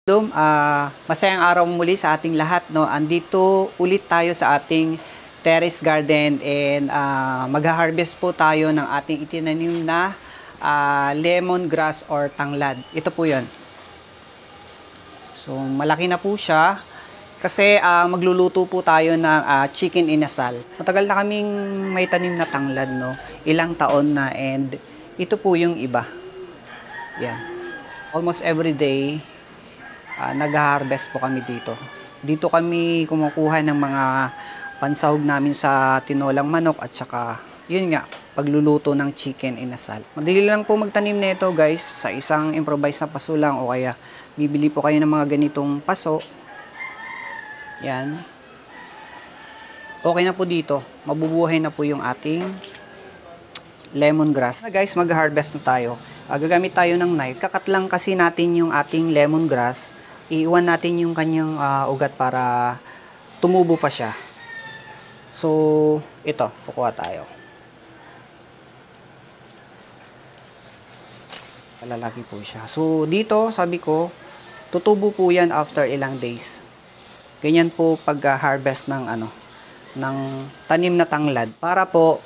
Masayang araw muli sa ating lahat, no. Andito ulit tayo sa ating terrace garden and magha-harvest po tayo ng ating itinanim na lemongrass or tanglad. Ito po 'yon. So malaki na po siya kasi magluluto po tayo ng chicken inasal. Matagal na kaming may tanim na tanglad, no. Ilang taon na, and ito po yung iba. Yan. Almost every day nag-harvest po kami dito. Dito kami kumukuha ng mga pansahog namin sa tinolang manok at saka yun nga, pagluluto ng chicken inasal. Madali lang po magtanim nito, guys, sa isang improvised na paso lang, o kaya bibili po kayo ng mga ganitong paso. Yan. Okay na po dito. Mabubuhay na po yung ating lemongrass. Guys, mag-harvest na tayo. Gagamit tayo ng knife. Kakat lang kasi natin yung ating lemongrass. Iiwan natin yung kanyang ugat para tumubo pa siya. So, ito, kukuha tayo. Lalaki po siya. So, dito, sabi ko, tutubo po yan after ilang days. Ganyan po pag-harvest ng ng tanim na tanglad para po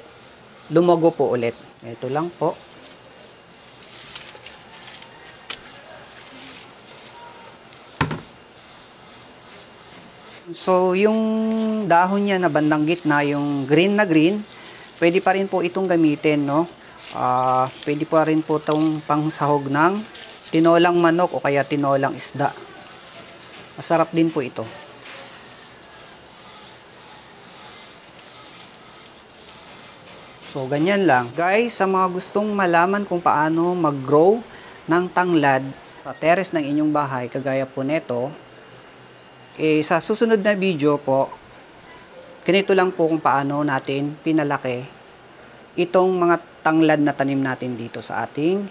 lumago po ulit. Ito lang po. So, yung dahon niya na bandang gitna, yung green na green, pwede pa rin po itong gamitin, no? Pwede pa rin po itong pangsahog ng tinolang manok o kaya tinolang isda. Masarap din po ito. So, ganyan lang. Guys, sa mga gustong malaman kung paano mag-grow ng tanglad sa terrace ng inyong bahay, kagaya po neto, sa susunod na video po, ganito lang po kung paano natin pinalaki itong mga tanglad na tanim natin dito sa ating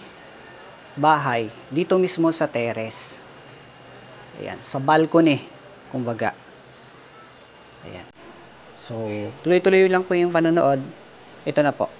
bahay, dito mismo sa terrace. Ayan, sa balcony, kumbaga. Ayan. So, tuloy-tuloy lang po yung panonood. Ito na po.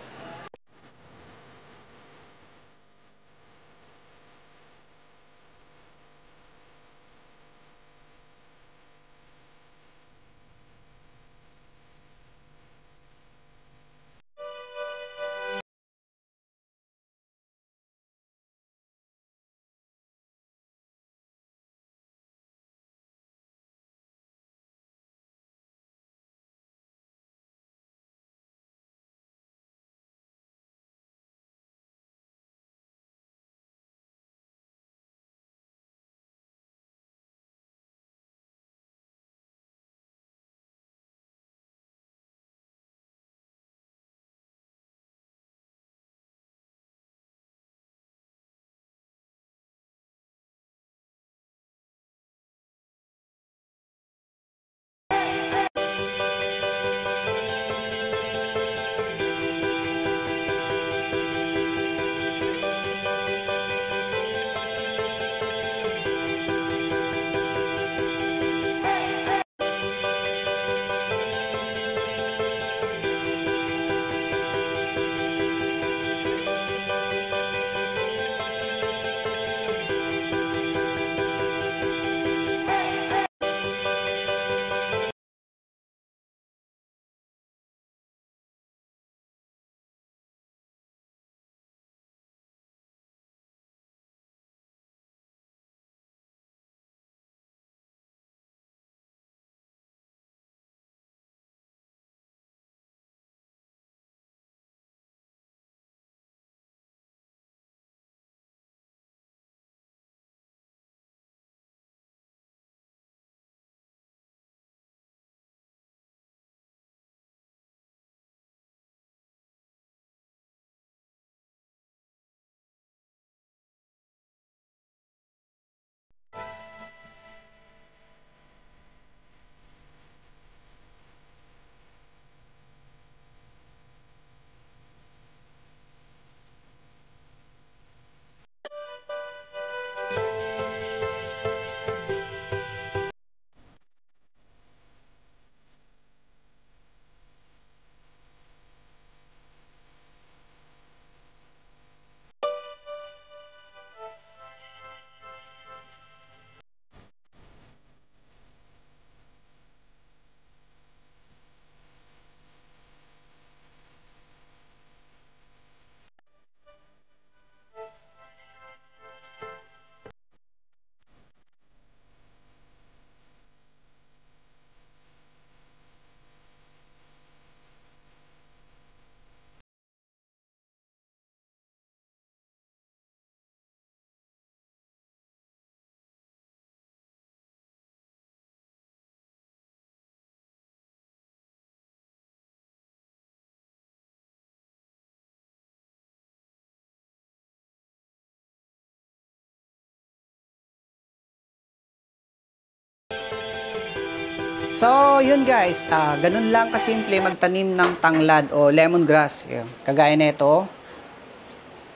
So, yun guys, ganun lang kasimple magtanim ng tanglad o lemongrass. Yun, kagaya nito.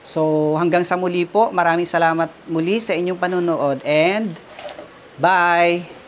So, hanggang sa muli po, maraming salamat muli sa inyong panunood and bye!